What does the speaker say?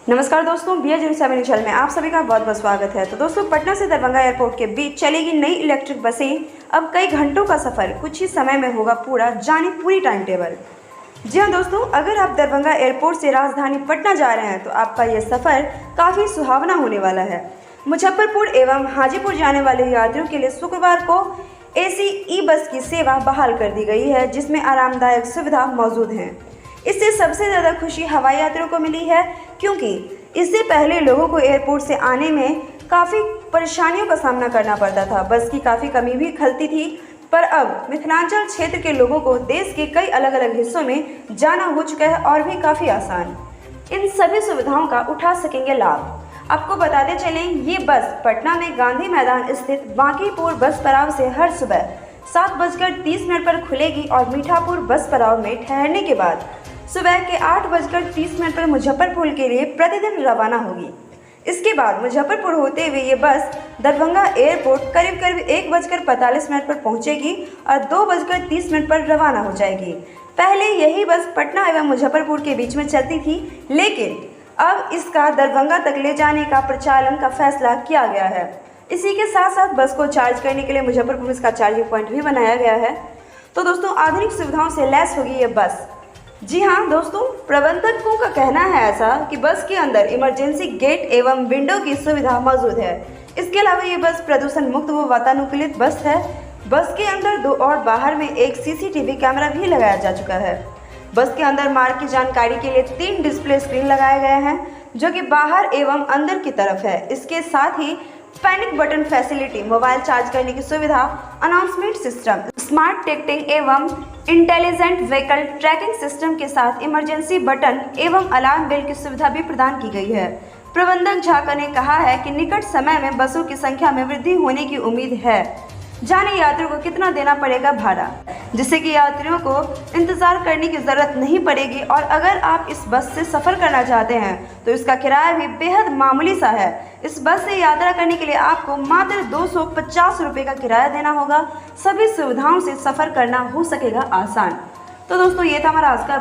नमस्कार दोस्तों, BA07 channel में आप सभी का बहुत बहुत स्वागत है। तो दोस्तों, पटना से दरभंगा एयरपोर्ट के बीच चलेगी नई इलेक्ट्रिक बसें। अब कई घंटों का सफ़र कुछ ही समय में होगा पूरा, जाने पूरी टाइम टेबल। जी हाँ दोस्तों, अगर आप दरभंगा एयरपोर्ट से राजधानी पटना जा रहे हैं तो आपका ये सफ़र काफ़ी सुहावना होने वाला है। मुजफ्फरपुर एवं हाजीपुर जाने वाले यात्रियों के लिए शुक्रवार को AC ई बस की सेवा बहाल कर दी गई है, जिसमें आरामदायक सुविधा मौजूद हैं। इससे सबसे ज़्यादा खुशी हवाई यात्रियों को मिली है, क्योंकि इससे पहले लोगों को एयरपोर्ट से आने में काफ़ी परेशानियों का सामना करना पड़ता था। बस की काफ़ी कमी भी खलती थी, पर अब मिथिलांचल क्षेत्र के लोगों को देश के कई अलग अलग हिस्सों में जाना हो चुका है और भी काफ़ी आसान। इन सभी सुविधाओं का उठा सकेंगे लाभ। आपको बताते चलें, ये बस पटना में गांधी मैदान स्थित बांकीपुर बस पड़ाव से हर सुबह 7:30 पर खुलेगी और मीठापुर बस पड़ाव में ठहरने के बाद सुबह के 8:30 पर मुजफ्फरपुर के लिए प्रतिदिन रवाना होगी। इसके बाद मुजफ्फरपुर होते हुए ये बस दरभंगा एयरपोर्ट करीब 1:45 पर पहुंचेगी और 2:30 पर रवाना हो जाएगी। पहले यही बस पटना एवं मुजफ्फरपुर के बीच में चलती थी, लेकिन अब इसका दरभंगा तक ले जाने का प्रचालन का फैसला किया गया है। इसी के साथ साथ बस को चार्ज करने के लिए मुजफ्फरपुर में इसका चार्जिंग पॉइंट भी बनाया गया है। तो दोस्तों, आधुनिक सुविधाओं से लैस होगी ये बस। जी हाँ दोस्तों, प्रबंधकों का कहना है ऐसा कि बस के अंदर इमरजेंसी गेट एवं विंडो की सुविधा मौजूद है। इसके अलावा ये बस प्रदूषण मुक्त व वातानुकूलित बस है। बस के अंदर 2 और बाहर में एक CCTV कैमरा भी लगाया जा चुका है। बस के अंदर मार्ग की जानकारी के लिए 3 डिस्प्ले स्क्रीन लगाए गए हैं, जो कि बाहर एवं अंदर की तरफ है। इसके साथ ही panic button facility, mobile charge करने की सुविधा, अनाउंसमेंट सिस्टम, स्मार्ट टिकटिंग एवं इंटेलिजेंट व्हीकल ट्रैकिंग सिस्टम के साथ इमरजेंसी बटन एवं अलार्म बेल की सुविधा भी प्रदान की गई है। प्रबंधक झाका ने कहा है कि निकट समय में बसों की संख्या में वृद्धि होने की उम्मीद है। जाने यात्रियों को कितना देना पड़ेगा भाड़ा, जिससे कि यात्रियों को इंतज़ार करने की ज़रूरत नहीं पड़ेगी। और अगर आप इस बस से सफ़र करना चाहते हैं तो इसका किराया भी बेहद मामूली सा है। इस बस से यात्रा करने के लिए आपको मात्र 250 रुपये का किराया देना होगा। सभी सुविधाओं से सफ़र करना हो सकेगा आसान। तो दोस्तों, ये था हमारा आज का